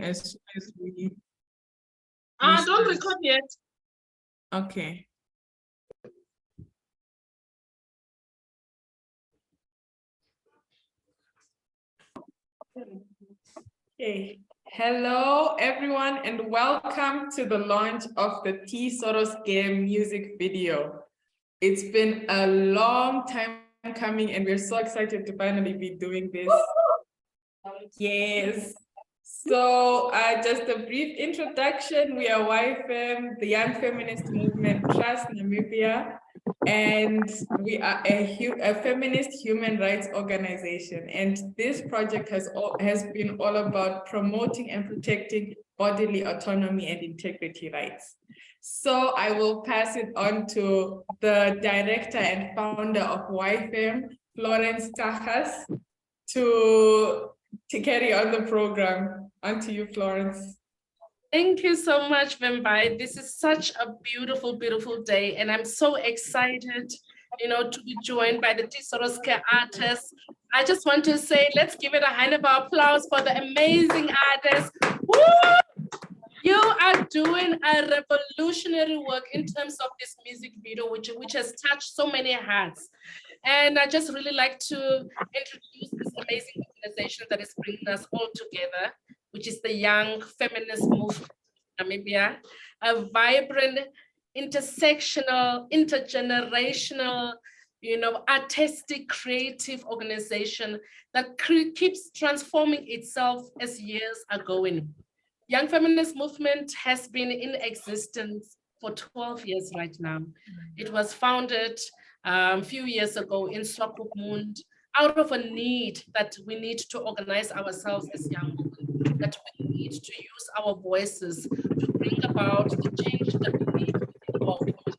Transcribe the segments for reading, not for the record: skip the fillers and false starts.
as soon as we Don't record yet. Okay. Okay. Hello, everyone, and welcome to the launch of the Ti Soros Ge music video. It's been a long time coming, and we're so excited to finally be doing this. Yes. So just a brief introduction. We are Y-Fem, the Young Feminist Movement Trust Namibia, and we are a feminist human rights organization. And this project has been all about promoting and protecting bodily autonomy and integrity rights. So I will pass it on to the director and founder of Y-Fem, Florence Tajas, to carry on the program. On to you, Florence. Thank you so much, Vembai. This is such a beautiful, beautiful day, and I'm so excited, to be joined by the Ti Soros Ge artists. I just want to say, let's give it a hand of applause for the amazing artists. Woo! You are doing a revolutionary work in terms of this music video, which has touched so many hearts. And I just really like to introduce this amazing organization that is bringing us all together, which is the Young Feminist Movement in Namibia, a vibrant, intersectional, intergenerational, artistic, creative organization that keeps transforming itself as years are going. Young Feminist Movement has been in existence for 12 years right now. It was founded a few years ago in Swakopmund out of a need that we need to organize ourselves as young women, that we need to use our voices to bring about the change that we need in our communities.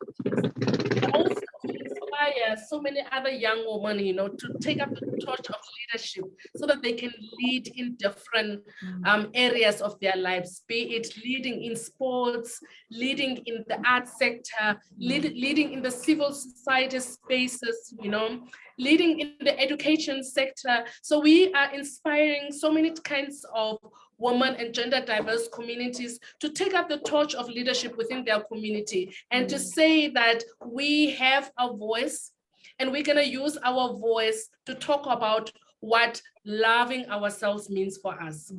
And also to inspire so many other young women, to take up the torch of leadership so that they can lead in different areas of their lives, be it leading in sports, leading in the arts sector, leading in the civil society spaces, leading in the education sector. So we are inspiring so many kinds of women and gender diverse communities to take up the torch of leadership within their community and to say that we have a voice and we're going to use our voice to talk about what loving ourselves means for us.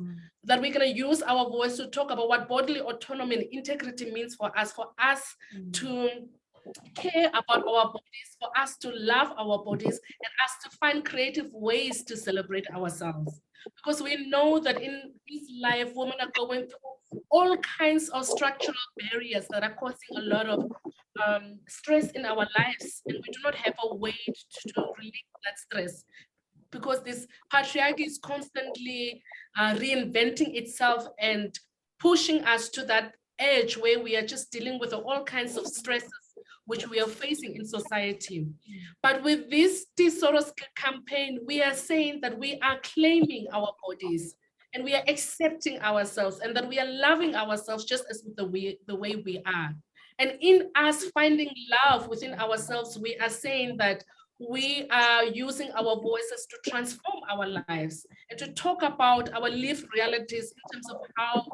That we're going to use our voice to talk about what bodily autonomy and integrity means for us to care about our bodies, for us to love our bodies, and us to find creative ways to celebrate ourselves. Because we know that in this life, women are going through all kinds of structural barriers that are causing a lot of stress in our lives, and we do not have a way to relieve that stress, because this patriarchy is constantly reinventing itself and pushing us to that edge where we are just dealing with all kinds of stresses which we are facing in society. But with this Ti Soros campaign, we are saying that we are claiming our bodies and we are accepting ourselves and that we are loving ourselves just as the way we are. And in us finding love within ourselves, we are saying that we are using our voices to transform our lives and to talk about our lived realities in terms of how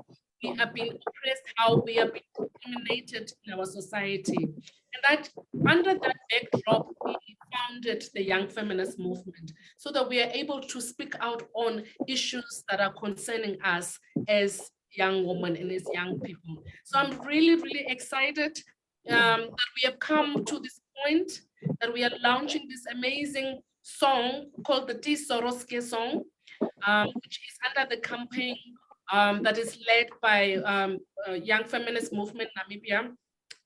we have been oppressed, how we have been discriminated in our society. And that under that backdrop, we founded the Young Feminist Movement so that we are able to speak out on issues that are concerning us as young women and as young people. So I'm really, really excited that we have come to this point, that we are launching this amazing song called the Ti Soros Ge song, which is under the campaign that is led by Young Feminist Movement Namibia,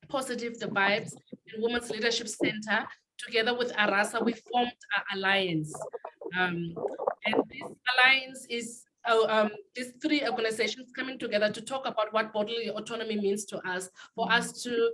Positive the Vibes, and Women's Leadership Center. Together with Arasa, we formed an alliance. And this alliance is these three organizations coming together to talk about what bodily autonomy means to us, for us to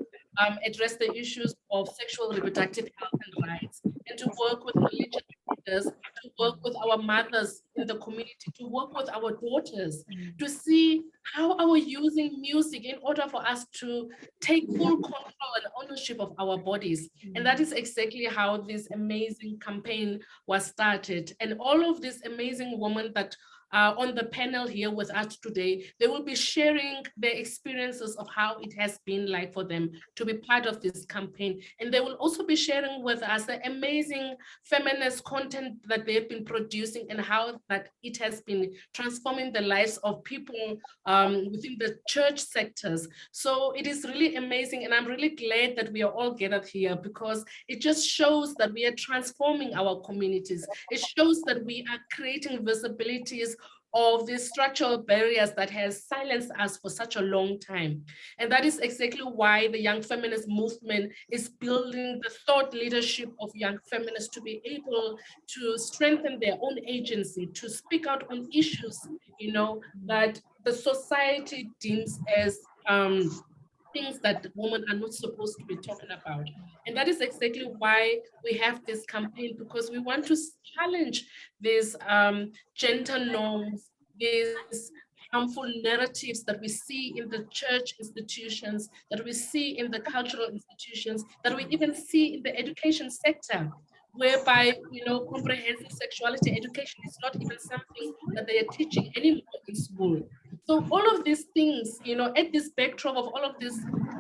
address the issues of sexual reproductive health and rights, and to work with religious leaders, to work with our mothers in the community, to work with our daughters, to see how are we using music in order for us to take full control and ownership of our bodies. And that is exactly how this amazing campaign was started. And all of these amazing women that on the panel here with us today. They will be sharing their experiences of how it has been like for them to be part of this campaign. And they will also be sharing with us the amazing feminist content that they've been producing and how that it has been transforming the lives of people within the church sectors. So it is really amazing. And I'm really glad that we are all gathered here because it just shows that we are transforming our communities. It shows that we are creating visibilities of the structural barriers that has silenced us for such a long time. And that is exactly why the young feminist movement is building the thought leadership of young feminists to be able to strengthen their own agency, to speak out on issues, that the society deems as things that women are not supposed to be talking about. And that is exactly why we have this campaign, because we want to challenge these gender norms, these harmful narratives that we see in the church institutions, that we see in the cultural institutions, that we even see in the education sector, whereby, comprehensive sexuality education is not even something that they are teaching anymore in school. So all of these things, at this backdrop of all of these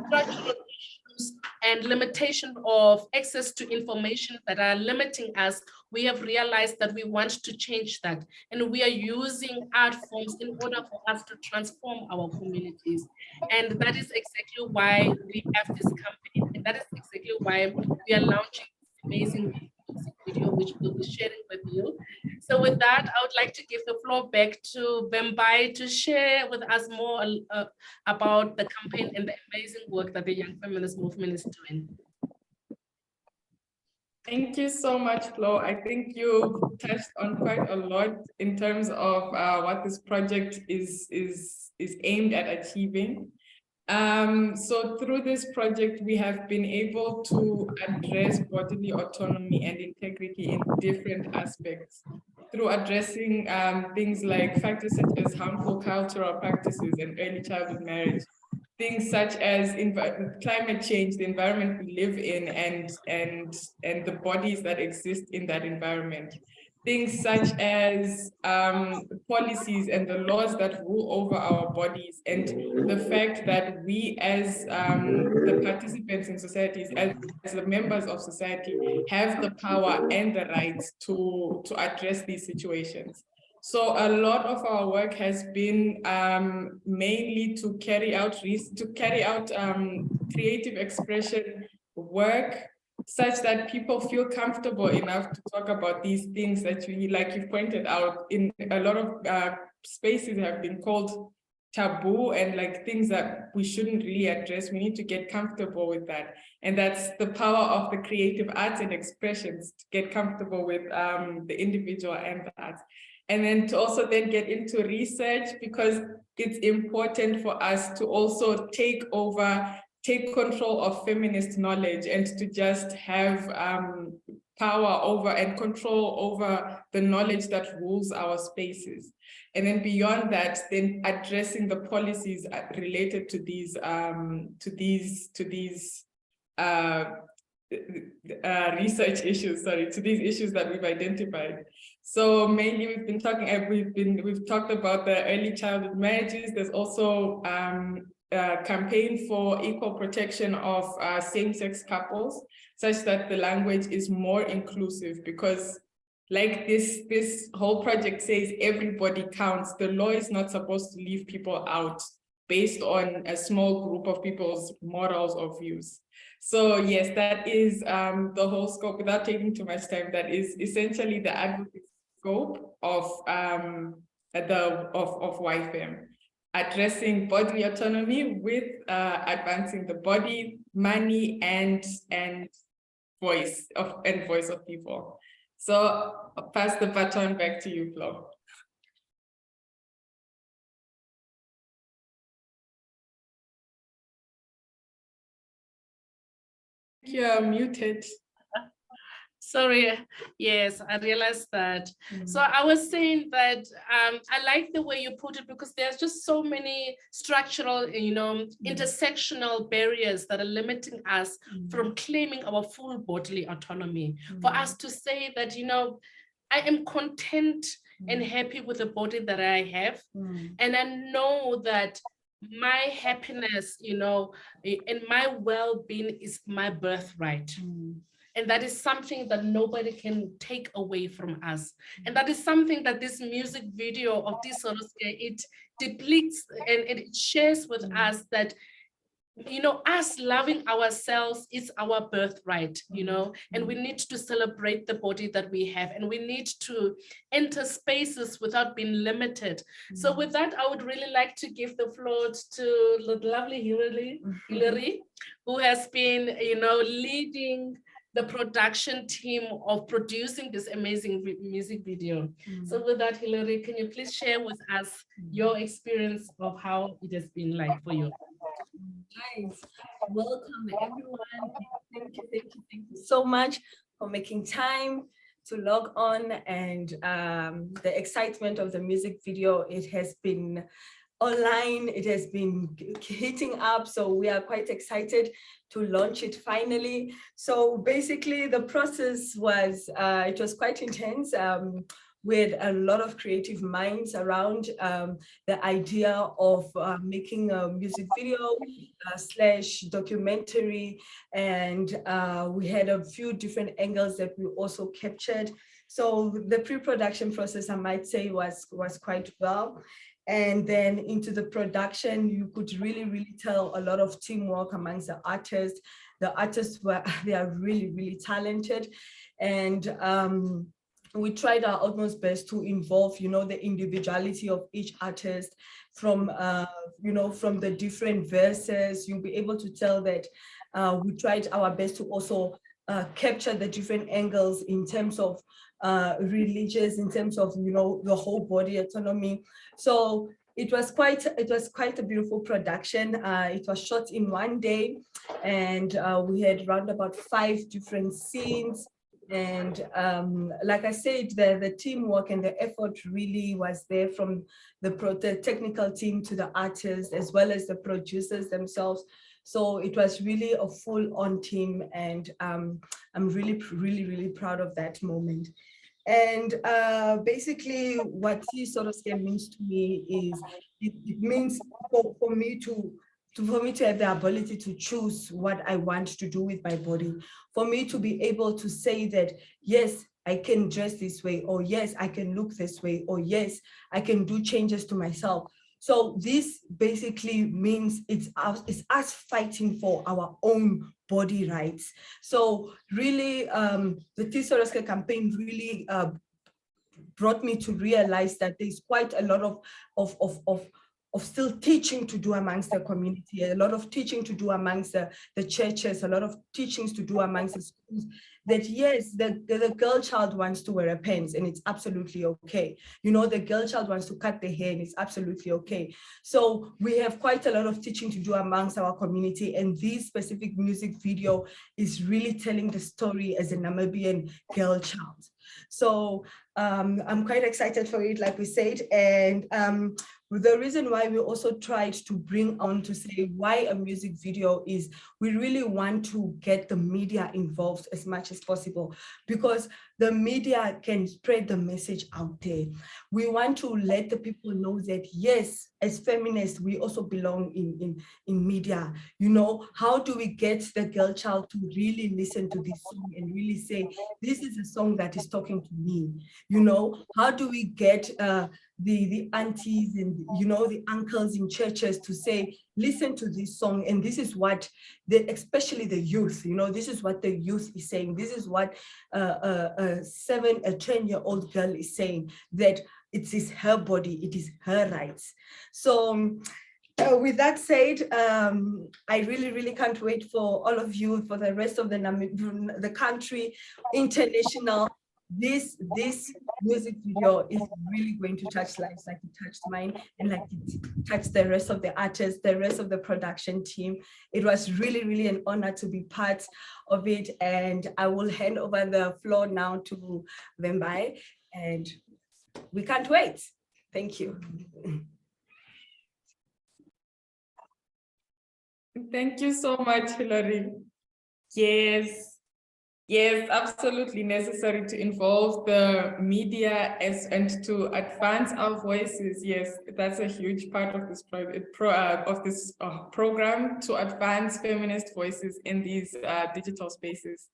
structural issues and limitation of access to information that are limiting us, we have realized that we want to change that. And we are using art forms in order for us to transform our communities. And that is exactly why we have this campaign. And that is exactly why we are launching this amazing music video, which we'll be sharing with you. So with that, I would like to give the floor back to Bembai to share with us more about the campaign and the amazing work that the Young Feminist Movement is doing. Thank you so much, Flo. I think you touched on quite a lot in terms of what this project is aimed at achieving. So through this project, we have been able to address bodily autonomy and integrity in different aspects through addressing things like factors such as harmful cultural practices and early childhood marriage, things such as climate change, the environment we live in, and the bodies that exist in that environment. Things such as policies and the laws that rule over our bodies, and the fact that we as the participants in societies, as the members of society, have the power and the rights to address these situations. So a lot of our work has been mainly to carry out creative expression work, such that people feel comfortable enough to talk about these things that we, like you pointed out, in a lot of spaces have been called taboo and like things that we shouldn't really address. We need to get comfortable with that. And that's the power of the creative arts and expressions, to get comfortable with the individual and the arts. And then to also then get into research, because it's important for us to also take control of feminist knowledge and to just have power over and control over the knowledge that rules our spaces. And then beyond that, then addressing the policies related to these research issues, to these issues that we've identified. So mainly we've talked about the early childhood marriages. There's also a campaign for equal protection of same-sex couples, such that the language is more inclusive, because like this whole project says, everybody counts. The law is not supposed to leave people out based on a small group of people's morals or views. So yes, that is the whole scope. Without taking too much time, that is essentially the advocacy scope of Y-Fem, addressing bodily autonomy with advancing the body, money, and voice of people. So I'll pass the baton back to you, Flo. You're muted. Sorry, yes, I realized that. So I was saying that I like the way you put it, because there's just so many structural, intersectional barriers that are limiting us from claiming our full bodily autonomy. For us to say that, I am content and happy with the body that I have. And I know that my happiness, you know, and my well-being is my birthright. And that is something that nobody can take away from us. And that is something that this music video of Ti Soros Ge, it depicts and it shares with us that, you know, us loving ourselves is our birthright, you know, and we need to celebrate the body that we have, and we need to enter spaces without being limited. So with that, I would really like to give the floor to the lovely Hilary, who has been, you know, leading the production team of producing this amazing music video. So with that, Hilary, can you please share with us your experience of how it has been like for you? Nice. Welcome everyone. Thank you so much for making time to log on, and the excitement of the music video, it has been online, it has been hitting up, so we are quite excited to launch it finally. So basically the process was, it was quite intense. We had a lot of creative minds around the idea of making a music video slash documentary, and we had a few different angles that we also captured. So the pre-production process, I might say, was quite well. And then into the production, you could really tell a lot of teamwork amongst the artists. The artists they are really talented, and we tried our utmost best to involve, you know, the individuality of each artist from, you know, from the different verses. You'll be able to tell that we tried our best to also capture the different angles in terms of religious, in terms of, you know, the whole body autonomy. So it was quite a beautiful production. It was shot in one day, and we had around about 5 different scenes. And like I said, the teamwork and the effort really was there, from the technical team to the artists, as well as the producers themselves. So it was really a full-on team, and I'm really proud of that moment. And basically what Ti Soros Ge means to me is, it means for me to have the ability to choose what I want to do with my body, for me to be able to say that, yes, I can dress this way, or yes, I can look this way, or yes, I can do changes to myself. So this basically means it's us fighting for our own body rights. So really, the Ti Soros Ge campaign really brought me to realize that there's quite a lot of still teaching to do amongst the community, a lot of teaching to do amongst the churches, a lot of teachings to do amongst the schools, that yes, the girl child wants to wear a pants, and it's absolutely okay. You know, the girl child wants to cut their hair, and it's absolutely okay. So we have quite a lot of teaching to do amongst our community, and this specific music video is really telling the story as a Namibian girl child. So I'm quite excited for it, like we said. And the reason why we also tried to bring on to say why a music video is, we really want to get the media involved as much as possible, because the media can spread the message out there. We want to let the people know that, yes, as feminists, we also belong in media. You know, how do we get the girl child to really listen to this song and really say, this is a song that is talking to me? You know, how do we get the aunties and, you know, the uncles in churches to say, listen to this song, and this is what especially the youth, you know, this is what the youth is saying. This is what a 10-year-old girl is saying, that it is her body, it is her rights. So with that said, I really can't wait for all of you, for the rest of the country, international. This music video is really going to touch lives like it touched mine, and like it touched the rest of the artists, the rest of the production team. It was really an honor to be part of it, and I will hand over the floor now to Vembai, and we can't wait. Thank you. Thank you so much, Hilary. Yes, Yes, absolutely necessary to involve the media and to advance our voices. Yes, that's a huge part of this program to advance feminist voices in these digital spaces.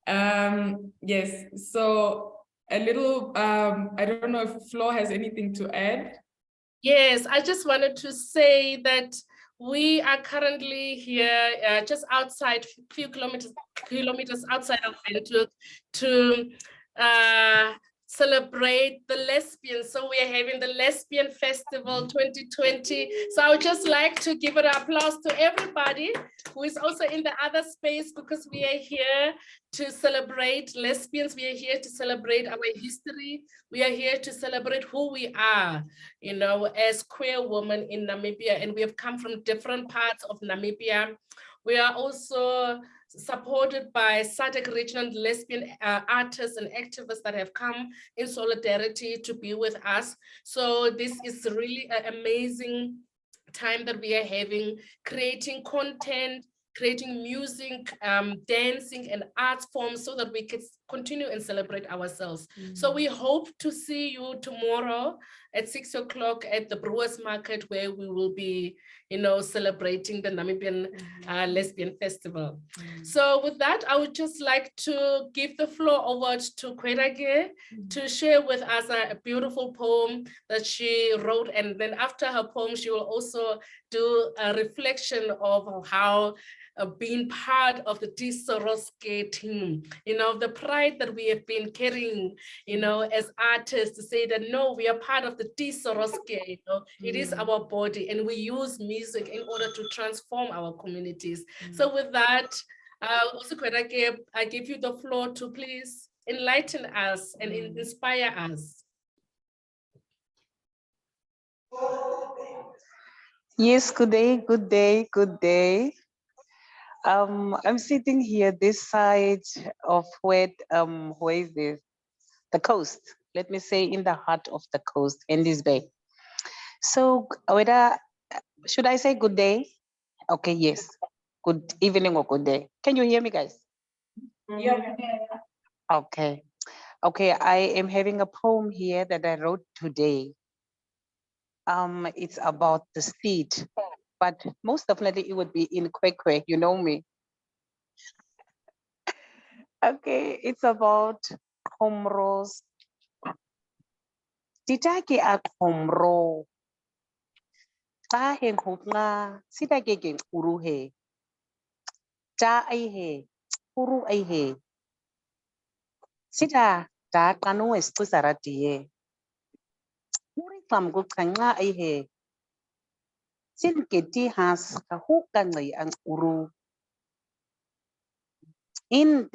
Yes, so a little, I don't know if Flo has anything to add. Yes, I just wanted to say that we are currently here just outside, few kilometers outside of Windhoek to celebrate the lesbians. So we are having the Lesbian Festival 2020. So I would just like to give an applause to everybody who is also in the other space, because we are here to celebrate lesbians. We are here to celebrate our history. We are here to celebrate who we are, you know, as queer women in Namibia, and we have come from different parts of Namibia. We are also supported by SADC regional lesbian artists and activists that have come in solidarity to be with us. So this is really an amazing time that we are having, creating content, creating music, dancing and arts forms so that we can continue and celebrate ourselves. So we hope to see you tomorrow at 6 o'clock at the Brewers Market, where we will be, you know, celebrating the Namibian Lesbian Festival. So with that, I would just like to give the floor over to Kwerage to share with us a beautiful poem that she wrote. And then after her poem, she will also do a reflection of how being part of the Ti Soros Ge team, you know, the pride that we have been carrying, you know, as artists, to say that, no, we are part of the Ti Soros Ge, you know, it is our body, and we use music in order to transform our communities. So with that, also, Kwerake, I give you the floor to please enlighten us and inspire us. Yes, good day, good day, good day. I'm sitting here this side of where is this? The coast. Let me say in the heart of the coast, Andes Bay. So whether should I say good day? Okay, yes. Good evening or good day. Can you hear me, guys? Yeah. Okay. Okay, I am having a poem here that I wrote today. It's about the seed, but most definitely it would be in Kwekwe, you know me. Okay, it's about Komros. Titake a Komro. Ta heng hopna, sita gegen uruhe. Ta aihe, uru aihe. Sita ta kanu estusaratie. Uri klam gukanga aihe. Sin keti has kahukangai ang uru. In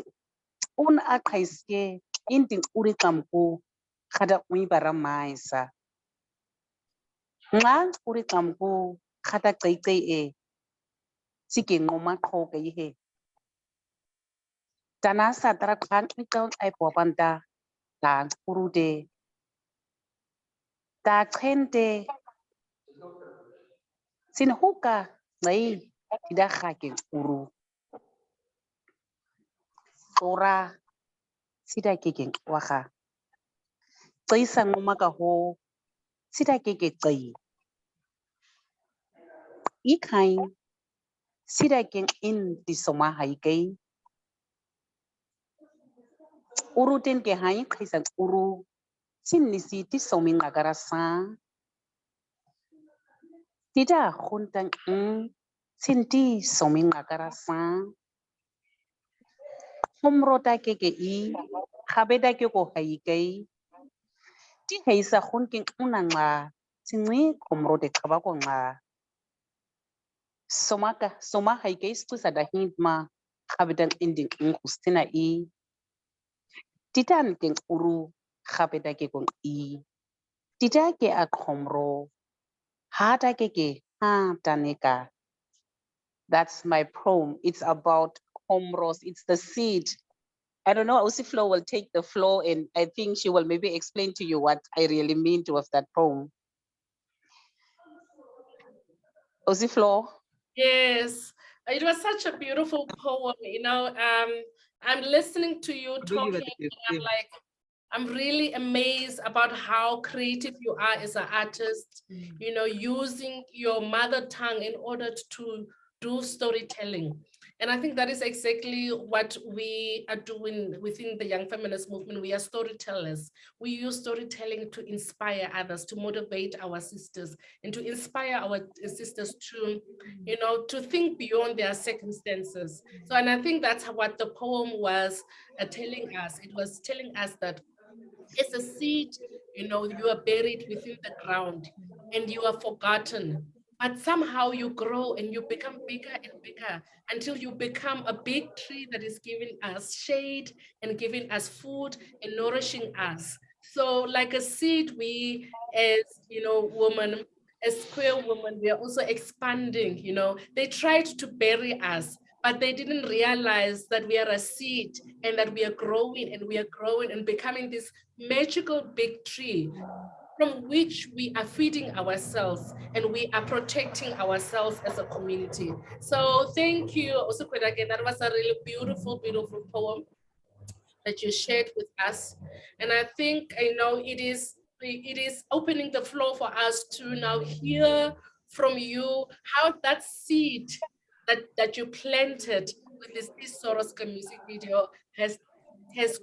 un akaiske, in ting uri klamku, kada uibara maisa. Ngan uri klamku, kada e. Sike ngoma koke ihe. Tanasa tara khan ikon ai popanta ta urude. Ta khente sin huka ngai tidak hakin uru. Ora sida keken waka. Tsaisa ngoma ka ho sida keke tsai. Ikain sida ken in di soma haikai. Uru ten ke hai kaisan uru. Sin nisi ti soming agarasa. Tidak huntang sin ti soming agarasa. Homrota keke I. Habeda ke ko haikai. Ti haisa hunkin unanga. Sinwi komrode kabako nga. Soma haikai stu sada hintma. Habeda inding kustina I. Titan ken uru. Habeda ke kong I. Tita ke a komro. Hata keke ha taneka. That's my poem. It's about komros. It's the seed. I don't know, Flo will take the floor and I think she will maybe explain to you what I really mean with that poem. Flo? Yes, it was such a beautiful poem, you know. I'm listening to you talking, and I'm like, I'm really amazed about how creative you are as an artist, you know, using your mother tongue in order to do storytelling. And I think that is exactly what we are doing within the Young Feminist Movement. We are storytellers. We use storytelling to inspire others, to motivate our sisters, and to inspire our sisters to, you know, to think beyond their circumstances. So, and I think that's what the poem was telling us. It was telling us that it's a seed, you know, you are buried within the ground and you are forgotten. But somehow you grow and you become bigger and bigger until you become a big tree that is giving us shade and giving us food and nourishing us. So like a seed, we as, you know, women, as queer women, we are also expanding, you know. They tried to bury us, but they didn't realize that we are a seed and that we are growing and we are growing and becoming this magical big tree from which we are feeding ourselves and we are protecting ourselves as a community. So thank you, Osukwedake. That was a really beautiful, beautiful poem that you shared with us. And I think, you know, it is opening the floor for us to now hear from you how that seed that you planted with this Ti Soros Ge music video has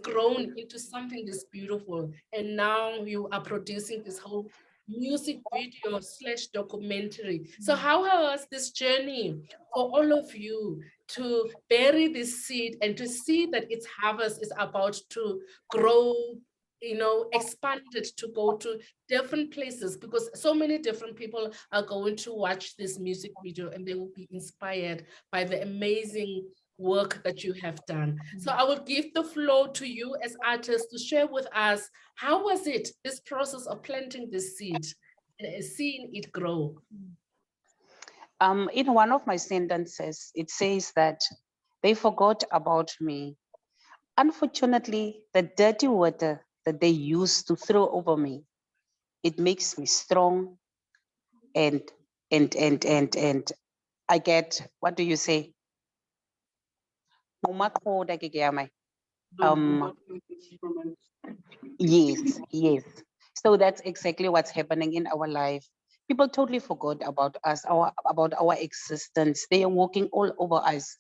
grown into something this beautiful. And now you are producing this whole music video slash documentary. So how was this journey for all of you to bury this seed and to see that its harvest is about to grow, you know, expanded to go to different places, because so many different people are going to watch this music video and they will be inspired by the amazing work that you have done. So I will give the floor to you as artists to share with us, how was it, this process of planting this seed and seeing it grow? In one of my sentences, it says that they forgot about me. Unfortunately, the dirty water that they used to throw over me, it makes me strong and I get, what do you say? Yes. So that's exactly what's happening in our life. People totally forgot about us, about our existence. They are walking all over us.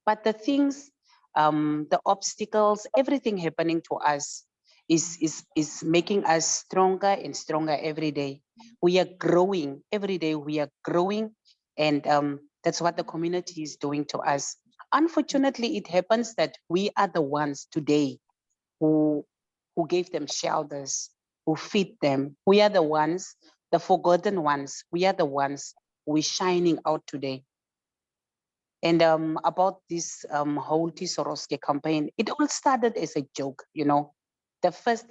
But the things, the obstacles, everything happening to us is making us stronger and stronger every day. We are growing every day. We are growing, and that's what the community is doing to us. Unfortunately, it happens that we are the ones today who gave them shelters, who feed them. We are the ones, the forgotten ones. We are the ones who are shining out today. And about this whole Ti Soros Ge campaign, it all started as a joke, you know. The first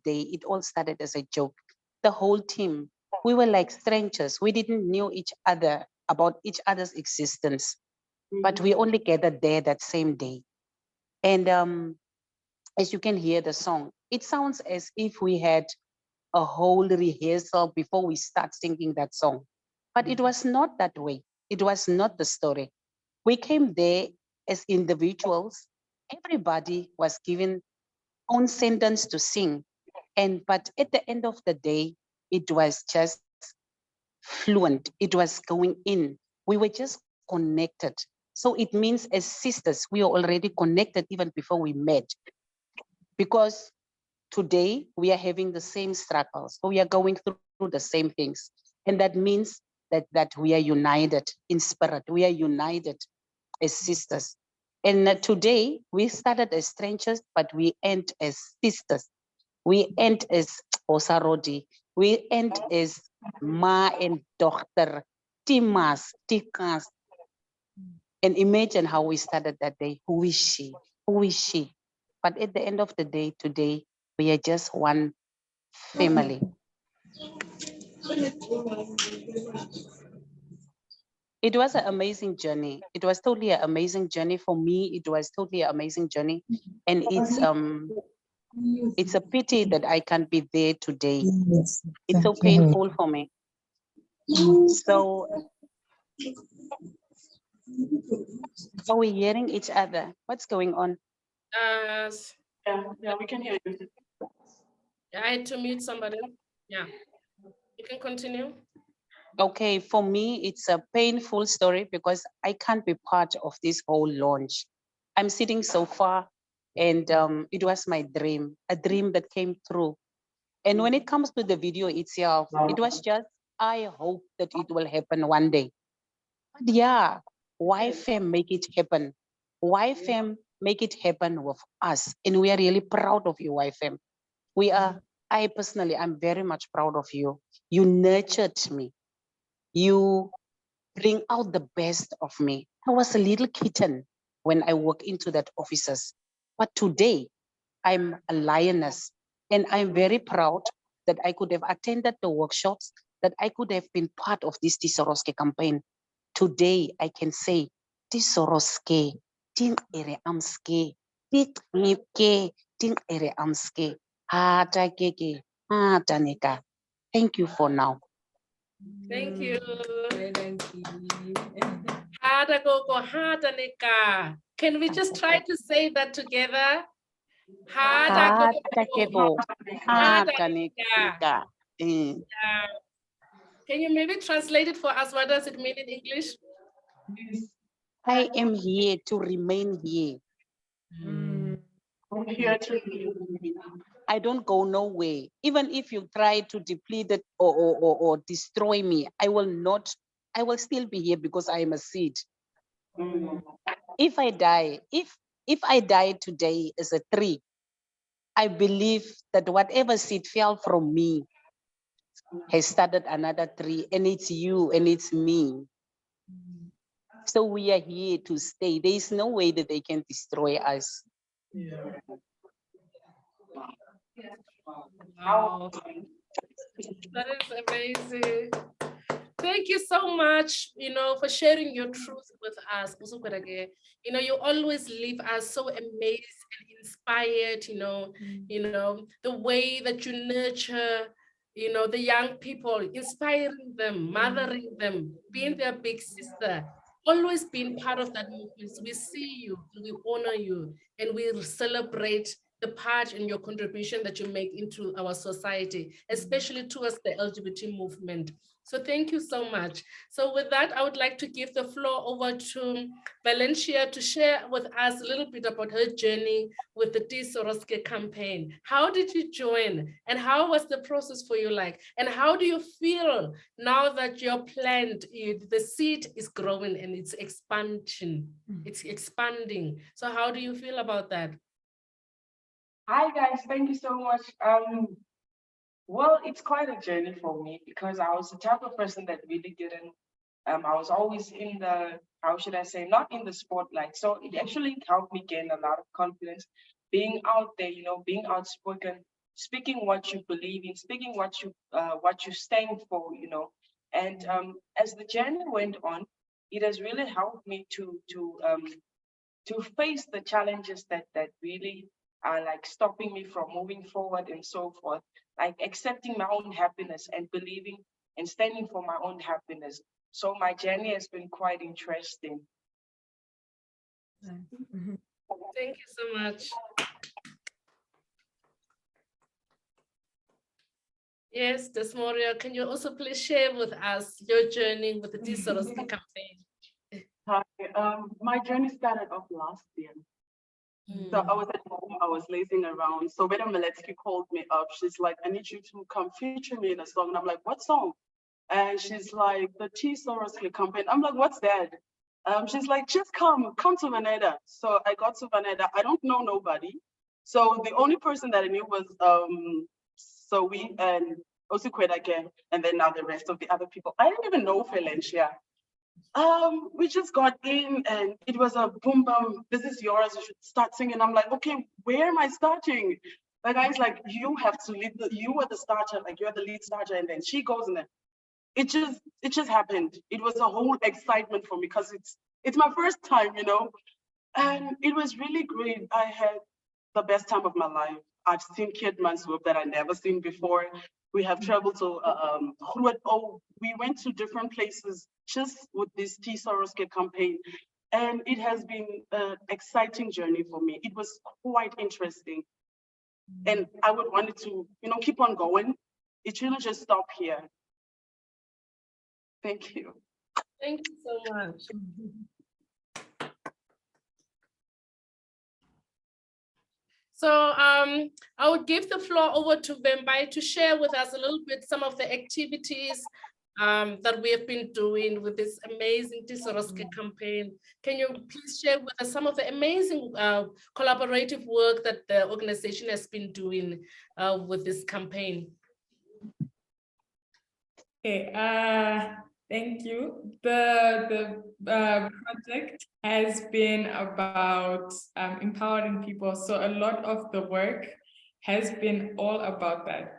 day, it all started as a joke. The whole team, we were like strangers. We didn't know each other, about each other's existence, but we only gathered there that same day. And as you can hear the song, it sounds as if we had a whole rehearsal before we start singing that song. But it was not that way. It was not the story. We came there as individuals. Everybody was given own sentence to sing. But at the end of the day, it was just fluent. It was going in. We were just connected. So it means as sisters, we are already connected even before we met. Because today we are having the same struggles. So we are going through the same things. And that means that we are united in spirit. We are united as sisters. And today we started as strangers, but we end as sisters. We end as Osarodi. We end as ma and daughter, timas, tikas. And imagine how we started that day. Who is she? Who is she? But at the end of the day, today, we are just one family. It was an amazing journey. It was totally an amazing journey for me. It was totally an amazing journey. And it's a pity that I can't be there today. It's so painful for me. So are we hearing each other? What's going on? Yeah, we can hear you. I had to mute somebody. Yeah, you can continue. Okay, for me, it's a painful story because I can't be part of this whole launch. I'm sitting so far, and it was my dream, a dream that came true. And when it comes to the video itself, it was just, I hope that it will happen one day. But yeah, Y-Fem make it happen. Y-Fem make it happen with us. And we are really proud of you, Y-Fem. We are, I personally, I'm very much proud of you. You nurtured me. You bring out the best of me. I was a little kitten when I walked into that offices. But today, I'm a lioness. And I'm very proud that I could have attended the workshops, that I could have been part of this Ti Soros Ge campaign. Today, I can say, Ti Soros Ge, ting ere amske, tik ke, ting ere amske, hata keke, hata neka. Thank you for now. Thank you. Thank you. Hada gogo, hada nika. Can we just try to say that together? Hada Hata gogo, keko, hada hata nika. neka. Mm. Can you maybe translate it for us? What does it mean in English? I am here to remain here. I'm here to I don't go nowhere. Even if you try to deplete it or destroy me, I will not, I will still be here because I am a seed. If I die, if I die today as a tree, I believe that whatever seed fell from me has started another tree, and it's you and it's me. So we are here to stay. There is no way that they can destroy us. Wow. That is amazing. Thank you so much, for sharing your truth with us. Usukwedage. You always leave us so amazed and inspired, the way that you nurture, the young people, inspiring them, mothering them, being their big sister, always being part of that movement. So we see you, we honor you, and we celebrate the part and your contribution that you make into our society, especially towards the LGBT movement. So thank you so much. So with that, I would like to give the floor over to Valencia to share with us a little bit about her journey with the Ti Soros Ge campaign. How did you join? And how was the process for you like? And how do you feel now that your plant, the seed is growing and it's expansion, it's expanding. So how do you feel about that? Hi guys, thank you so much. Well, it's quite a journey for me because I was the type of person that really didn't. I was always in the, how should I say, not in the spotlight. So it actually helped me gain a lot of confidence, being out there, being outspoken, speaking what you believe in, speaking what you stand for. And as the journey went on, it has really helped me to face the challenges that really are like stopping me from moving forward and so forth, like accepting my own happiness and believing and standing for my own happiness. So my journey has been quite interesting. Thank you so much. Yes, Desmoria, can you also please share with us your journey with the Ti Soros Ge campaign? Hi, my journey started off last year. So I was at home, I was lazing around. So when Miletsky called me up, she's like, I need you to come feature me in a song. And I'm like, what song? And she's like, the Ti Soros Ge campaign. I'm like, what's that? She's like, just come to Vaneda. So I got to Vaneda. I don't know nobody. So the only person that I knew was so we and Osukweda again, and then now the rest of the other people. I didn't even know Valencia. We just got in and it was a boom bum, this is yours, you should start singing. I'm like, okay, where am I starting? The guy's like, you have to lead, you were the starter, like you're the lead starter, and then she goes in there. It just happened. It was a whole excitement for me because it's my first time, and it was really great. I had the best time of my life. I've seen Kid Manswap that I never seen before. We have traveled to we went to different places just with this Ti Soros Ge campaign. And it has been an exciting journey for me. It was quite interesting. And I would want it to, keep on going. It shouldn't just stop here. Thank you. Thank you so much. So I would give the floor over to Vembai to share with us a little bit some of the activities that we have been doing with this amazing Ti Soros Ge campaign. Can you please share with us some of the amazing collaborative work that the organization has been doing with this campaign? Okay, thank you. The project has been about empowering people. So a lot of the work has been all about that.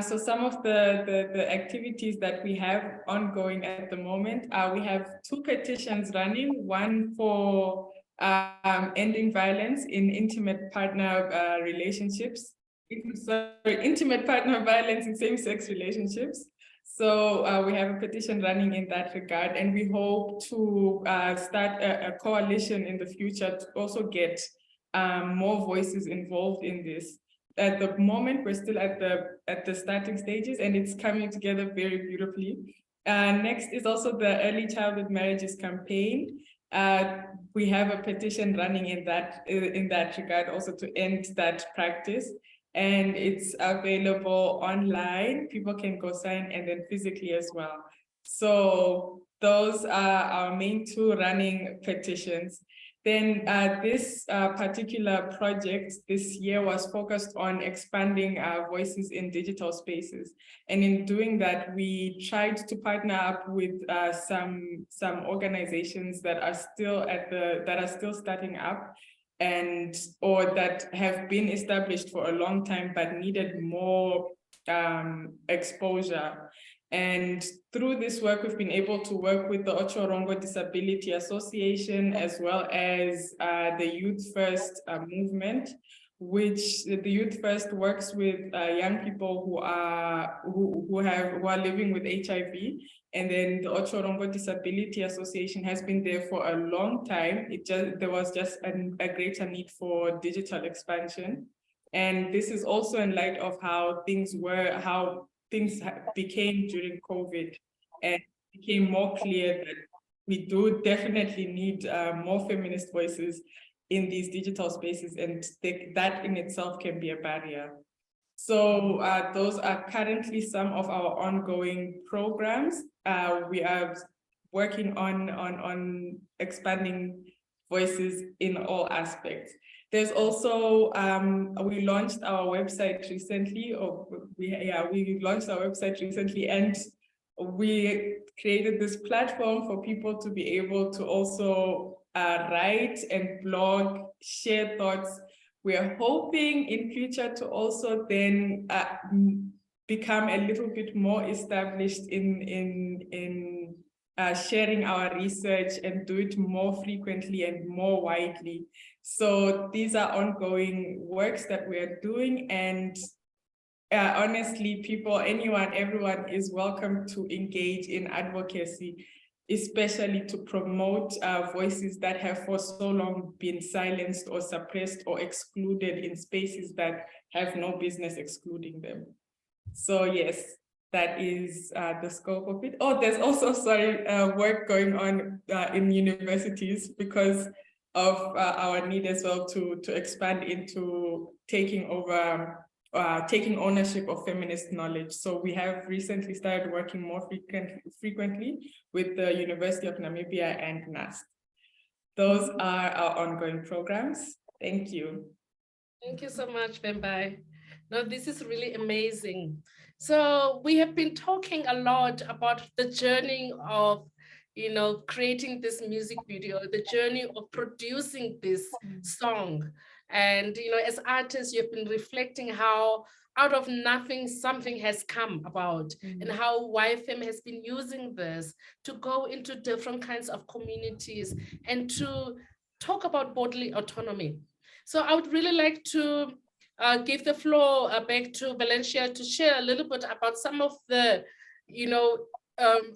So some of the activities that we have ongoing at the moment, we have 2 petitions running, one for ending violence in intimate partner relationships, intimate partner violence in same-sex relationships. So we have a petition running in that regard, and we hope to start a coalition in the future to also get more voices involved in this. At the moment, we're still at the starting stages, and it's coming together very beautifully. Next is also the early childhood marriages campaign. We have a petition running in that regard also to end that practice. And it's available online. People can go sign, and then physically as well. So those are our main 2 running petitions. Then this particular project this year was focused on expanding our voices in digital spaces. And in doing that, we tried to partner up with some organizations that are still starting up, or that have been established for a long time but needed more exposure. And through this work, we've been able to work with the Ochorongo Disability Association, as well as the Youth First movement, which the Youth First works with young people who are living with HIV. And then the Ochorongo Disability Association has been there for a long time. There was just a greater need for digital expansion. And this is also in light of how things became during COVID, and it became more clear that we do definitely need more feminist voices in these digital spaces, and that in itself can be a barrier. So those are currently some of our ongoing programs. We are working on expanding voices in all aspects. There's also, we launched our website recently, we launched our website recently, and we created this platform for people to be able to also write and blog, share thoughts. We are hoping in future to also then become a little bit more established in sharing our research and do it more frequently and more widely. So these are ongoing works that we are doing, and honestly, everyone is welcome to engage in advocacy, especially to promote voices that have for so long been silenced or suppressed or excluded in spaces that have no business excluding them. So yes, that is the scope of it. Oh, there's also, work going on in universities because of our need as well to expand into taking ownership of feminist knowledge. So we have recently started working more frequently with the University of Namibia and NAST. Those are our ongoing programs. Thank you. Thank you so much, Vembai. No, this is really amazing. So we have been talking a lot about the journey of, creating this music video, the journey of producing this song. And, as artists, you've been reflecting how out of nothing, something has come about, and how Y-Fem has been using this to go into different kinds of communities and to talk about bodily autonomy. So I would really like to give the floor back to Valencia to share a little bit about some of the,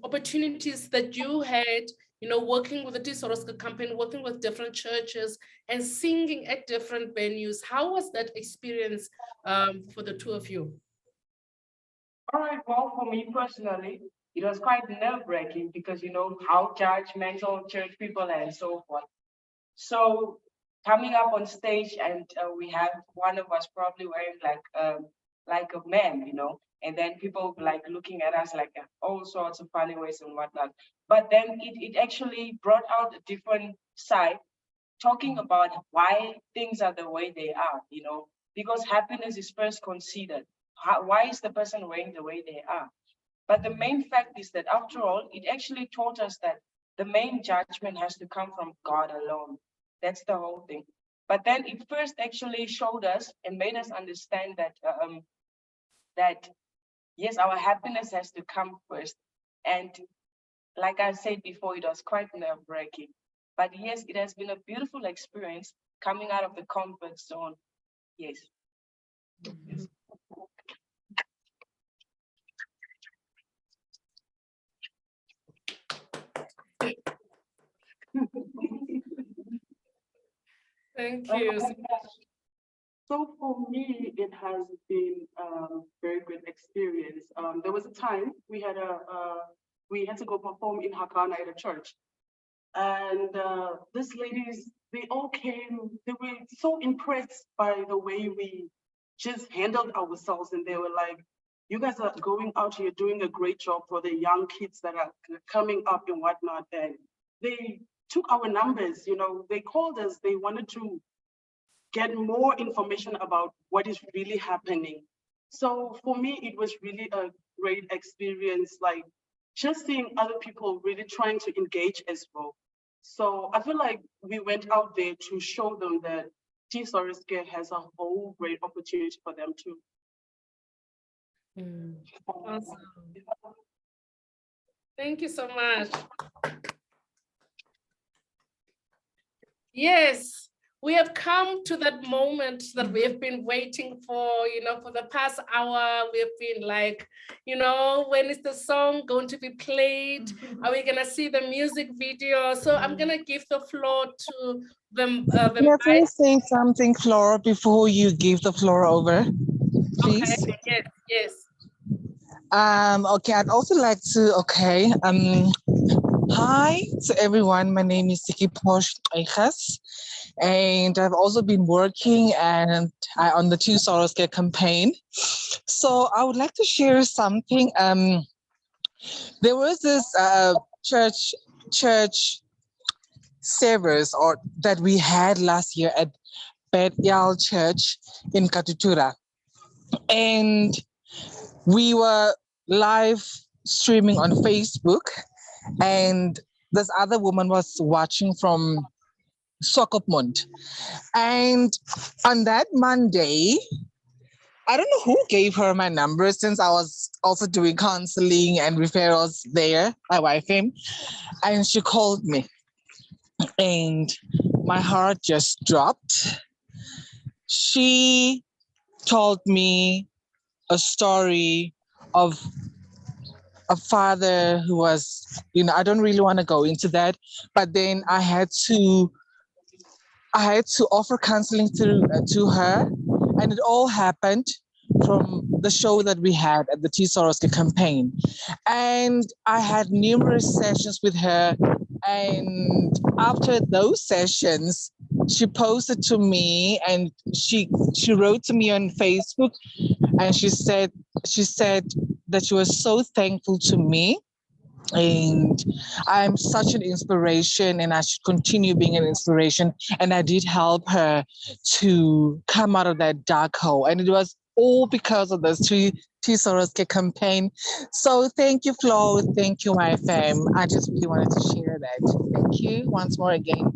opportunities that you had working with the Ti Soros Ge campaign, working with different churches and singing at different venues. How was that experience for the two of you? All right, well, for me personally, it was quite nerve-wracking because how judgmental church people are and so forth. So coming up on stage and we have one of us probably wearing like a man, and then people like looking at us like all sorts of funny ways and whatnot. But then it actually brought out a different side, talking about why things are the way they are, because happiness is first considered. Why is the person wearing the way they are? But the main fact is that after all, it actually taught us that the main judgment has to come from God alone. That's the whole thing. But then it first actually showed us and made us understand that yes, our happiness has to come first. And like I said before, it was quite nerve-wracking. But yes, it has been a beautiful experience coming out of the comfort zone. Yes. Yes. Thank you. So for me, it has been a very good experience. There was a time we had to go perform in Hakana at a church, and these ladies, they all came. They were so impressed by the way we just handled ourselves, and they were like, "You guys are going out here doing a great job for the young kids that are coming up and whatnot." And they took our numbers. They called us. They wanted to get more information about what is really happening. So for me, it was really a great experience, like just seeing other people really trying to engage as well. So I feel like we went out there to show them that Ti Soros Ge has a whole great opportunity for them too. Awesome. Thank you so much. Yes, we have come to that moment that we have been waiting for, for the past hour. We have been like, when is the song going to be played? Are we gonna see the music video? So I'm gonna give the floor to them. Let me say something, Flora, before you give the floor over, please. Okay. Yes. Okay, I'd also like to, hi to everyone. My name is Siki Posh Eichas, and I've also been working on the Ti Soros Ge campaign. So I would like to share something. There was this church service that we had last year at Bethel Church in Katutura, and we were live streaming on Facebook, and this other woman was watching from Swakopmund. And on that Monday, I don't know who gave her my number, since I was also doing counseling and referrals there at Y-Fem, and she called me, and my heart just dropped. She told me a story of a father who was, I don't really want to go into that, but then I had to offer counseling to her, and it all happened from the show that we had at the Ti Soros Ge campaign. And I had numerous sessions with her, and after those sessions, she posted to me, and she wrote to me on Facebook, and she said that she was so thankful to me, and I'm such an inspiration, and I should continue being an inspiration. And I did help her to come out of that dark hole, and it was all because of this Ti Soros Ge campaign. So thank you, Flo. Thank you, Y-Fem. I just really wanted to share that. Thank you once more again.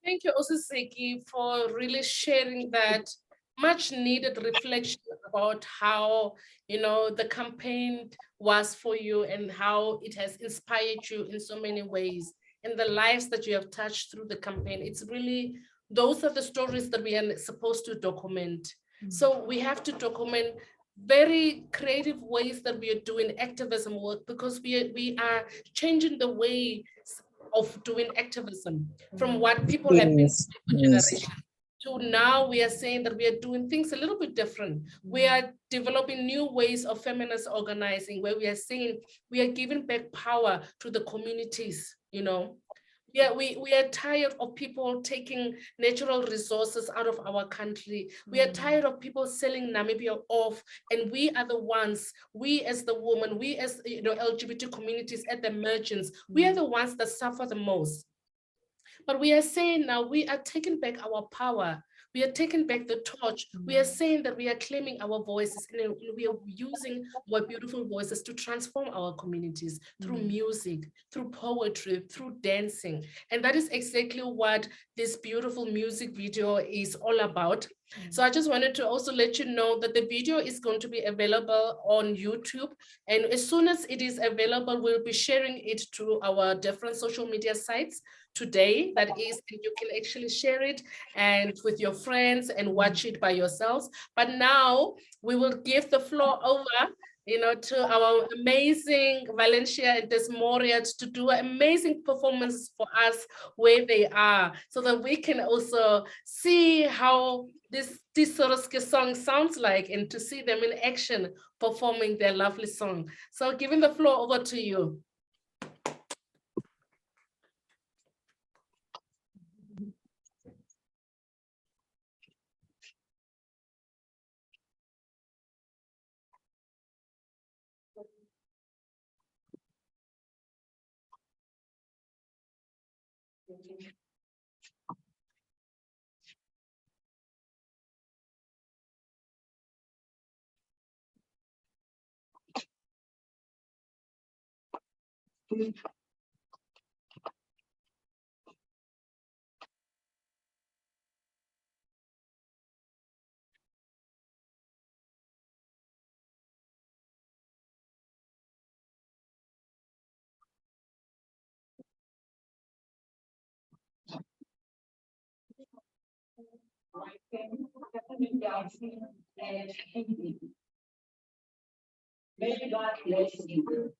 Thank you also, Seki, for really sharing that much needed reflection about how, the campaign was for you and how it has inspired you in so many ways, and the lives that you have touched through the campaign. It's really, those are the stories that we are supposed to document. So we have to document very creative ways that we are doing activism work, because we are changing the way of doing activism from what people have been Yes, doing for yes. generations to now. We are saying that we are doing things a little bit different. We are developing new ways of feminist organizing, where we are saying we are giving back power to the communities, you know. Yeah, we are tired of people taking natural resources out of our country. We are tired of people selling Namibia off, and we are the ones, we as the women, we as, you know, LGBT communities at the margins, we are the ones that suffer the most. But we are saying now we are taking back our power. We are taking back the torch. We are saying that we are claiming our voices, and we are using our beautiful voices to transform our communities through music, through poetry, through dancing. And that is exactly what this beautiful music video is all about. So I just wanted to also let you know that the video is going to be available on YouTube. And as soon as it is available, we'll be sharing it to our different social media sites today. That is, and you can actually share it and with your friends and watch it by yourselves. But now we will give the floor over, you know, to our amazing Valencia and Desmoria to do amazing performances for us where they are, so that we can also see how this Ti Soros Ge song sounds like, and to see them in action performing their lovely song. So giving the floor over to you. May God bless you.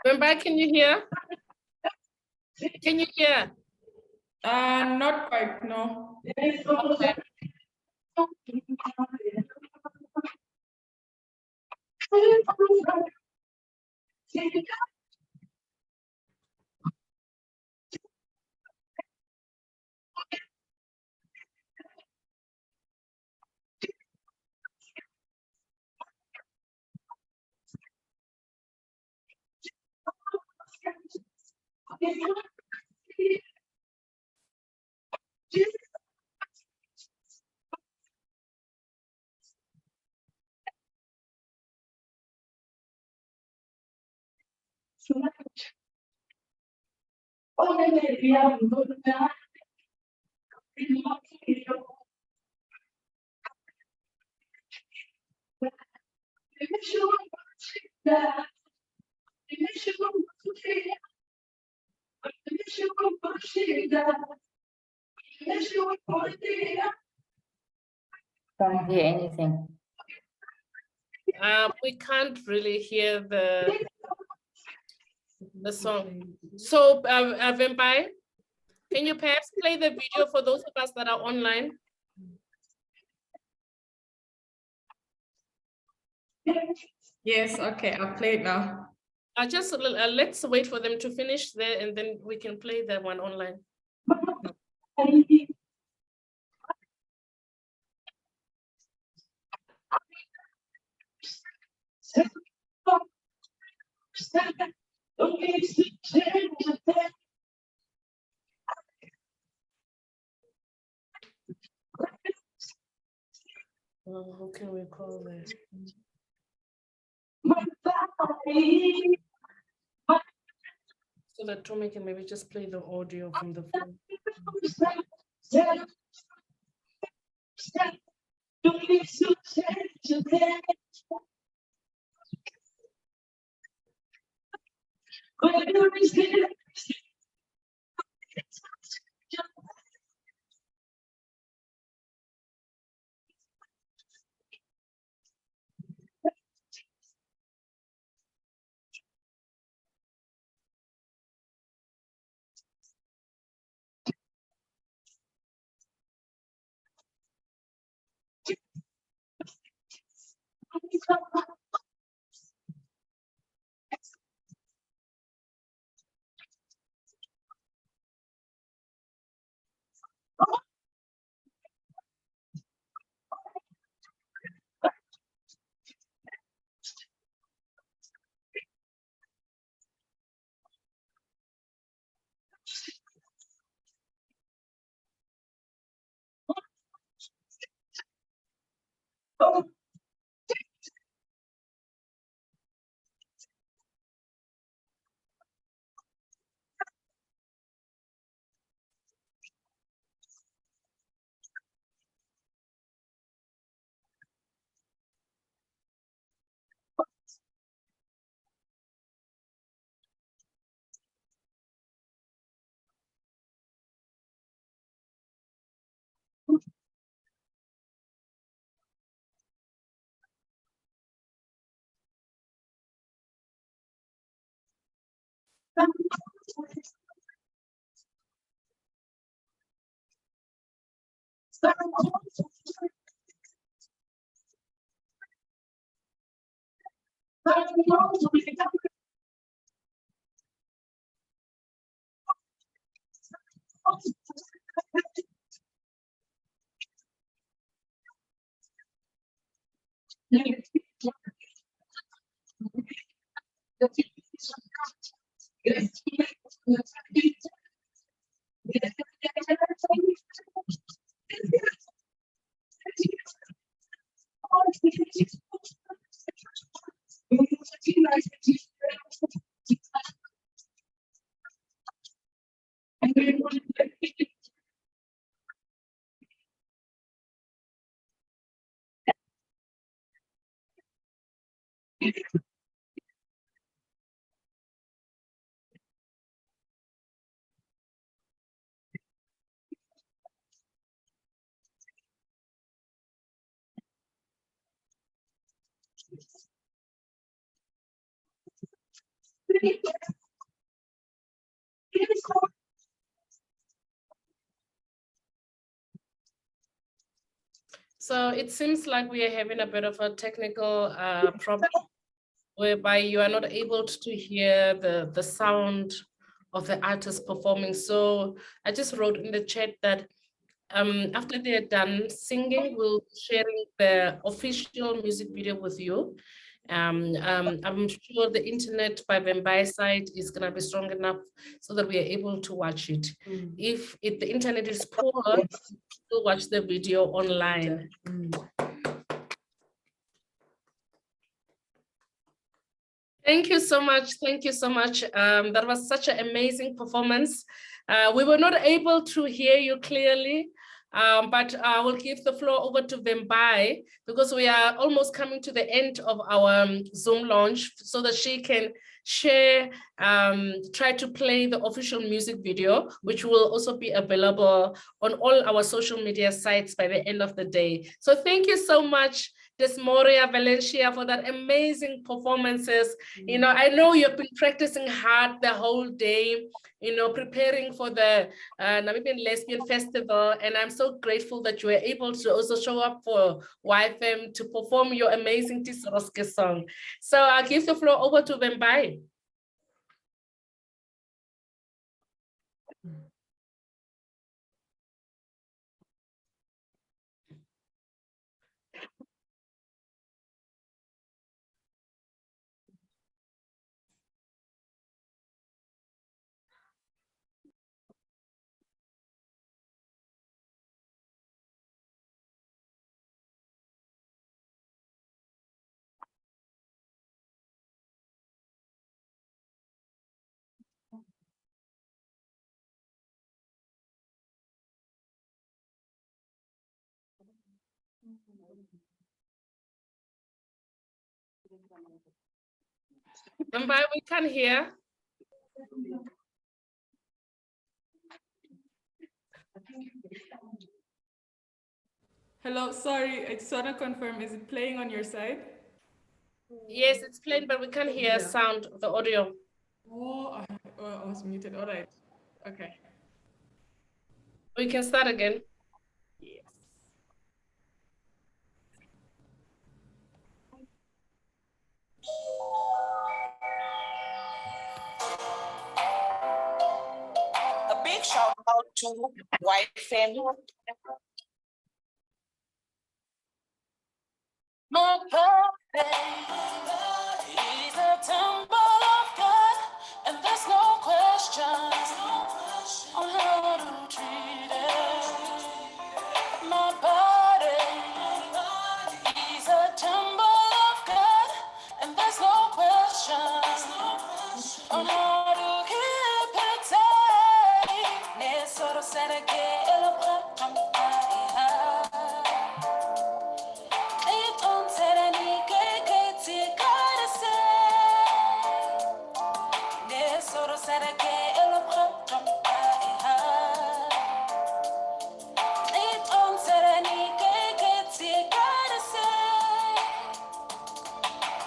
Remember, can you hear? Can you hear? Not quite, no. Okay. Can't hear anything. We can't really hear the song. So, Vempai, can you perhaps play the video for those of us that are online? Yes, okay, I'll play it now. Just let's wait for them to finish there, and then we can play the one online. Well, how can we call that? So that Tommy can maybe just play the audio from the phone. So it seems like we are having a bit of a technical problem whereby you are not able to hear the sound of the artist performing. So I just wrote in the chat that after they're done singing, we'll be sharing the official music video with you. I'm sure the internet by Vembai side is gonna be strong enough so that we are able to watch it. If the internet is poor, we'll watch the video online. Thank you so much. Thank you so much. That was such an amazing performance. We were not able to hear you clearly, but I will give the floor over to Vembai because we are almost coming to the end of our Zoom launch so that she can share, try to play the official music video, which will also be available on all our social media sites by the end of the day. So thank you so much, Desmoria Valencia, for that amazing performances. You know, I know you've been practicing hard the whole day, you know, preparing for the Namibian Lesbian Festival. And I'm so grateful that you were able to also show up for Y-Fem to perform your amazing Ti Soros Ge song. So I'll give the floor over to Vembai. Whereby we can't hear. Hello, sorry, I just want to confirm, is it playing on your side? Yes, it's playing, but we can't hear sound, the audio. Oh, I was muted, all right. Okay. We can start again. Yes. A big shout out to Y-Fem. My birthday is a temple of God, and there's no question on how to treat it. My body is a temple of God, and there's no question on how to keep it safe. Nesoro sereke elopra.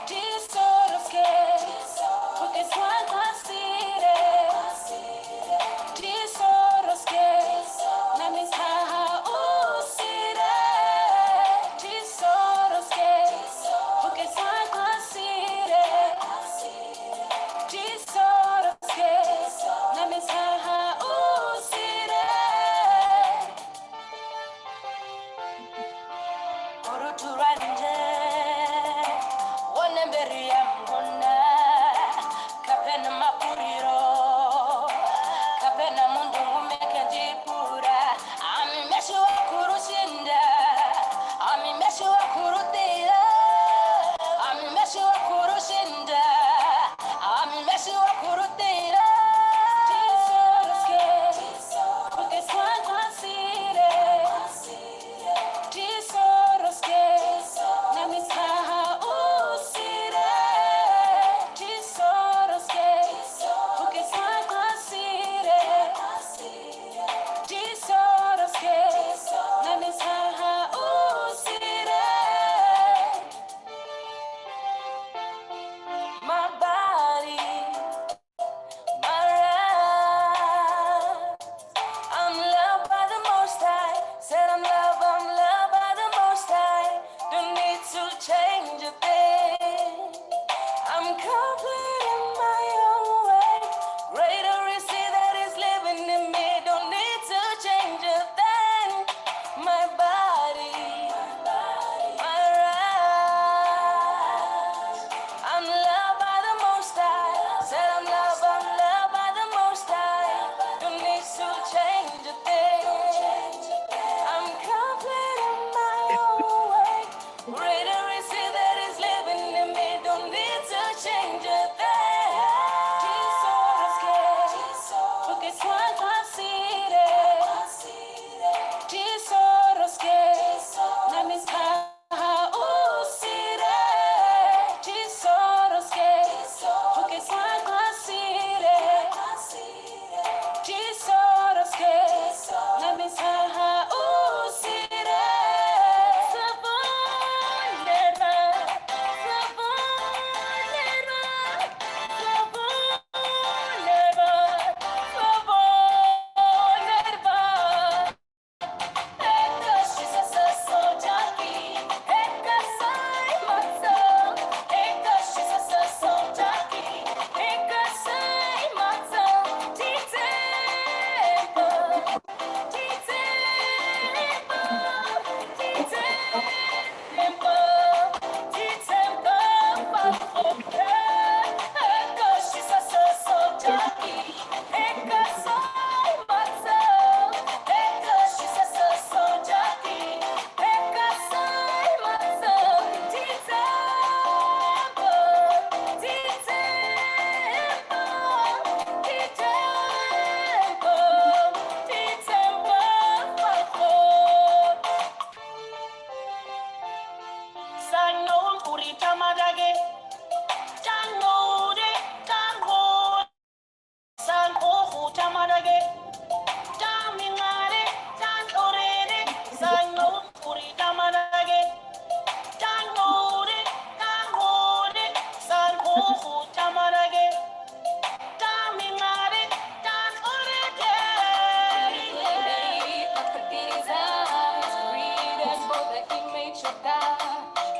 Ti Soros Ge, porque suena así. Ti Soros Ge, na misaha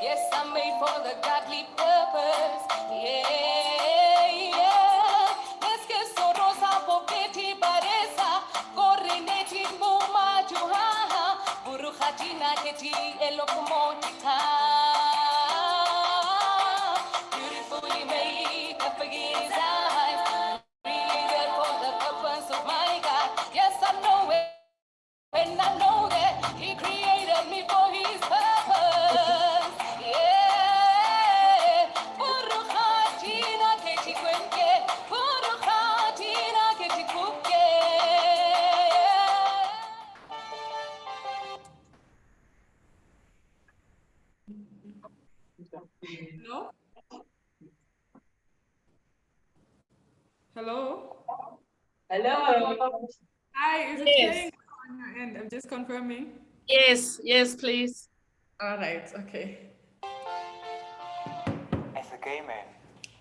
Yes, I'm made for the godly purpose. Let's get so rosa for Betty Baresa. Corineti Muma Juha. Buruhatina Keti Elokumotica. Beautifully made, the forgives eyes. Created for the purpose of my God. Yes, I know it. And I know that He created me for His purpose. Yeah. Buruhatina Ketikwenke. Buruhatina Ketikuke. No? Hello? Hello. Hi, is it Yes. playing on your end? I'm just confirming. Yes, yes, please. All right, okay. As a gay man,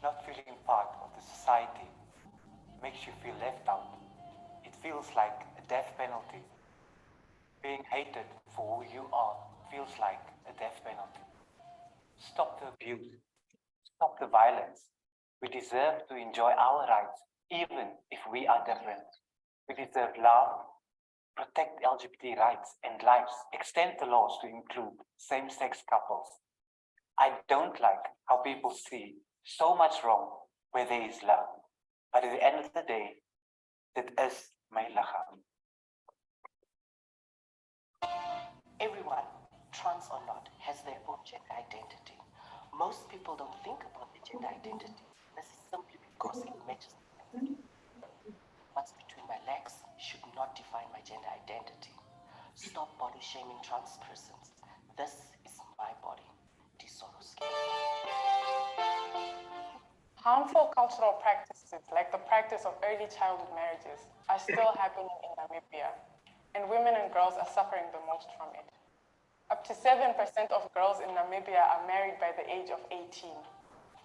not feeling part of the society makes you feel left out. It feels like a death penalty. Being hated for who you are feels like a death penalty. Stop the abuse. Stop the violence. We deserve to enjoy our rights, even if we are different. We deserve love, protect LGBT rights and lives, extend the laws to include same-sex couples. I don't like how people see so much wrong where there is love. But at the end of the day, dit is my lichaam. Everyone, trans or not, has their own gender identity. Most people don't think about their gender identity. This is simply because it matches what's between my legs should not define my gender identity. Stop body shaming trans persons. This is my body. Ti Soros Ge. Harmful cultural practices like the practice of early childhood marriages are still happening in Namibia, and women and girls are suffering the most from it. Up to 7% of girls in Namibia are married by the age of 18.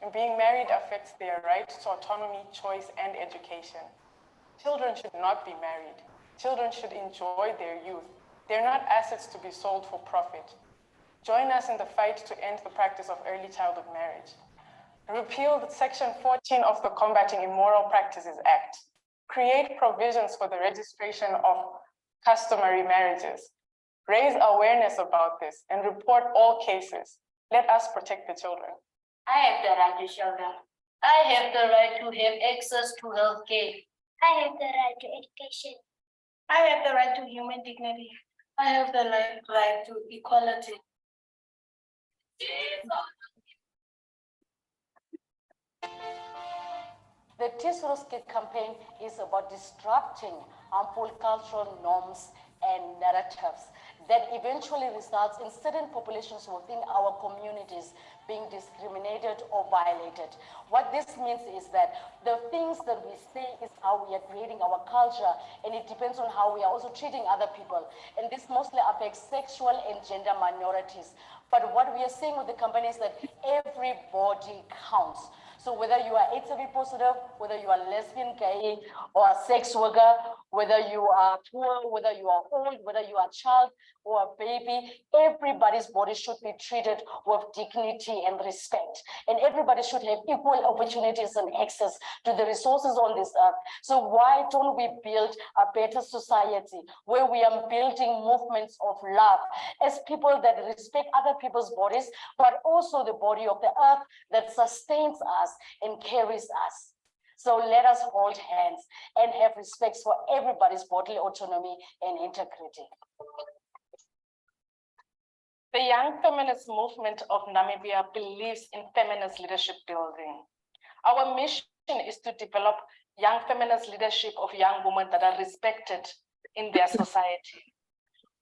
And being married affects their right to autonomy, choice, and education. Children should not be married. Children should enjoy their youth. They're not assets to be sold for profit. Join us in the fight to end the practice of early childhood marriage. Repeal Section 14 of the Combating Immoral Practices Act. Create provisions for the registration of customary marriages. Raise awareness about this and report all cases. Let us protect the children. I have the right to shelter. I have the right to have access to health care. I have the right to education. I have the right to human dignity. I have the right to equality. The Ti Soros Ge campaign is about disrupting harmful cultural norms and narratives that eventually results in certain populations within our communities being discriminated or violated. What this means is that the things that we say is how we are creating our culture, and it depends on how we are also treating other people. And this mostly affects sexual and gender minorities. But what we are saying with the campaign is that everybody counts. So whether you are HIV positive, whether you are lesbian, gay, or a sex worker, whether you are poor, whether you are old, whether you are a child or a baby, everybody's body should be treated with dignity and respect. And everybody should have equal opportunities and access to the resources on this earth. So why don't we build a better society where we are building movements of love as people that respect other people's bodies, but also the body of the earth that sustains us and carries us. So let us hold hands and have respect for everybody's bodily autonomy and integrity. The Young Feminist Movement of Namibia believes in feminist leadership building. Our mission is to develop young feminist leadership of young women that are respected in their society.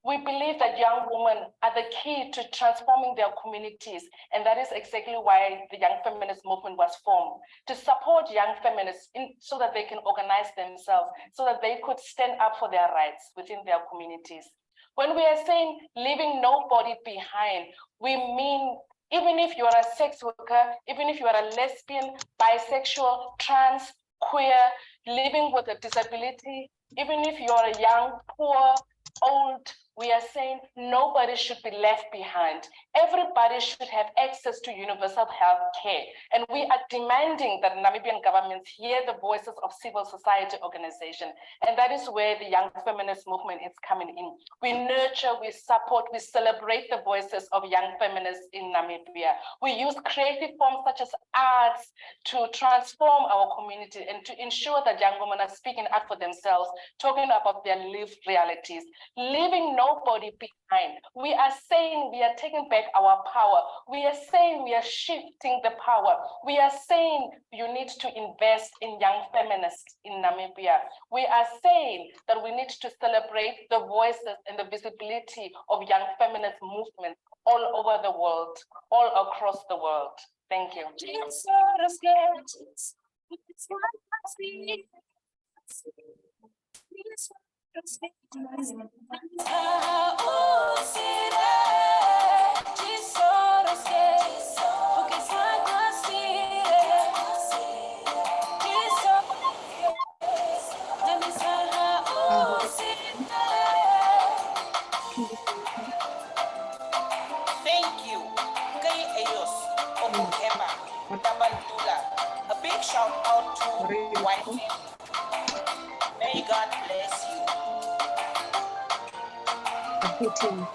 We believe that young women are the key to transforming their communities, and that is exactly why the Young Feminist Movement was formed, to support young feminists so that they can organize themselves, so that they could stand up for their rights within their communities. When we are saying leaving nobody behind, we mean even if you are a sex worker, even if you are a lesbian, bisexual, trans, queer, living with a disability, even if you are a young, poor, old, We are saying nobody should be left behind. Everybody should have access to universal health care. And we are demanding that Namibian governments hear the voices of civil society organizations. And that is where the young feminist movement is coming in. We nurture, we support, we celebrate the voices of young feminists in Namibia. We use creative forms such as arts to transform our community and to ensure that young women are speaking up for themselves, talking about their lived realities, leaving nobody behind. We are saying we are taking back our power. We are saying we are shifting the power. We are saying you need to invest in young feminists in Namibia. We are saying that we need to celebrate the voices and the visibility of young feminist movements all over the world, all across the world. Thank you. Thank you, Kay Ayos, Okukema, Damantula. A big shout out to Y-Fem. May God bless you. Thank you.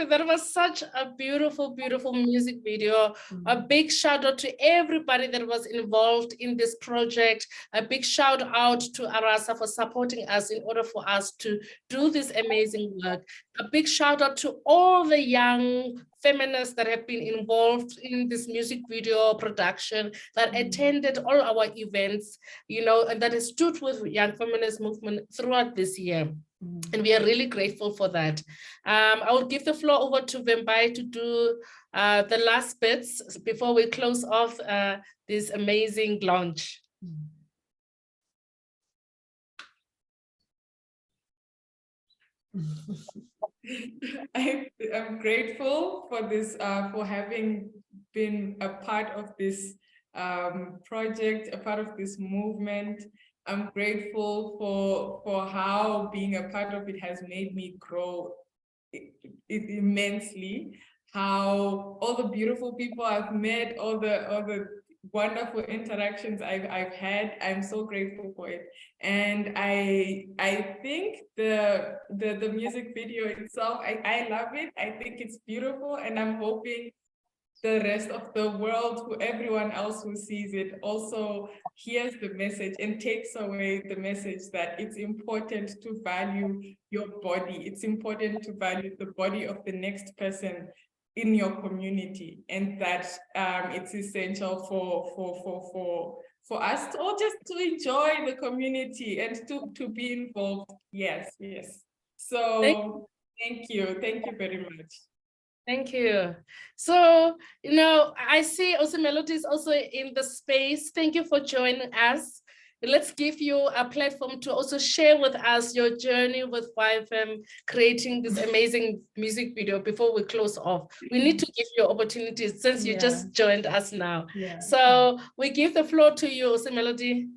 That was such a beautiful, beautiful music video. A big shout out to everybody that was involved in this project. A big shout out to Arasa for supporting us in order for us to do this amazing work. A big shout out to all the young feminists that have been involved in this music video production, that attended all our events, you know, and that has stood with young feminist movement throughout this year. And we are really grateful for that. I will give the floor over to Vembai to do the last bits before we close off this amazing launch. I'm grateful for this, for having been a part of this project, a part of this movement. I'm grateful for how being a part of it has made me grow immensely. How all the beautiful people I've met, all the wonderful interactions I've had, I'm so grateful for it. And I think the music video itself, I love it. I think it's beautiful, and I'm hoping the rest of the world, everyone else who sees it, also hears the message and takes away the message that it's important to value your body. It's important to value the body of the next person in your community, and that it's essential for us to all just to enjoy the community and to be involved. Yes. So thank you very much. Thank you. So, you know, I see also Melody is also in the space. Thank you for joining us. Let's give you a platform to also share with us your journey with Y-Fem, creating this amazing music video before we close off. We need to give you opportunities since you just joined us now. So we give the floor to you, also Melody.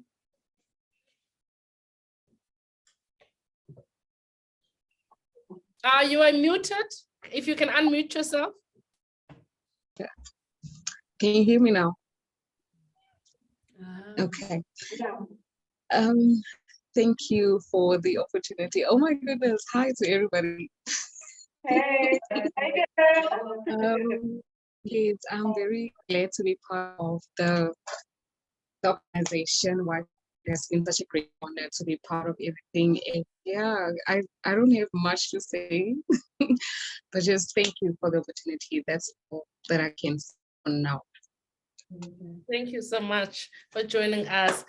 You are muted. If you can unmute yourself. Can you hear me now? Okay. Thank you for the opportunity. Oh my goodness. Hi to everybody. Hey. Yes, I'm very glad to be part of the organization. Why it has been such a great honor to be part of everything. And yeah, I don't have much to say, but just thank you for the opportunity. That's all that I can say for now. Thank you so much for joining us.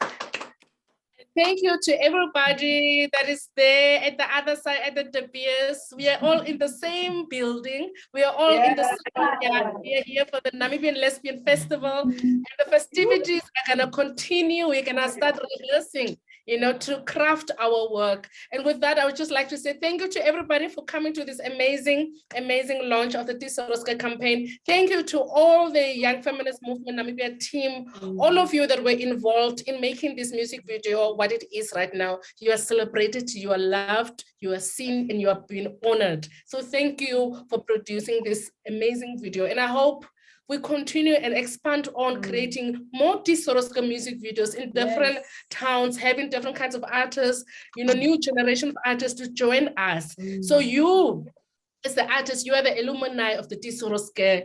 Thank you to everybody that is there at the other side, at the De Beers. We are all in the same building. We are all in the same yard. We are here for the Namibian Lesbian Festival. And the festivities are going to continue. We're going to start rehearsing, to craft our work. And with that, I would just like to say thank you to everybody for coming to this amazing, amazing launch of the Ti Soros Ge campaign. Thank you to all the Young Feminist Movement Namibia team, all of you that were involved in making this music video what it is right now. You are celebrated, you are loved, you are seen, and you are being honored. So thank you for producing this amazing video. And I hope we continue and expand on creating more Ti Soros Ge music videos in different towns, having different kinds of artists, new generation of artists to join us. So you, as the artist, you are the alumni of the Ti Soros Ge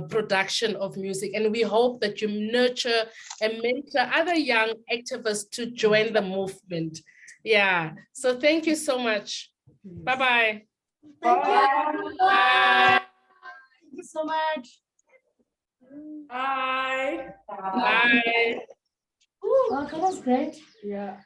production of music. And we hope that you nurture and mentor other young activists to join the movement. Yeah, so thank you so much. Bye-bye. Thank you. Bye. Thank you so much. Bye. Bye. Okay, that's great. Yeah.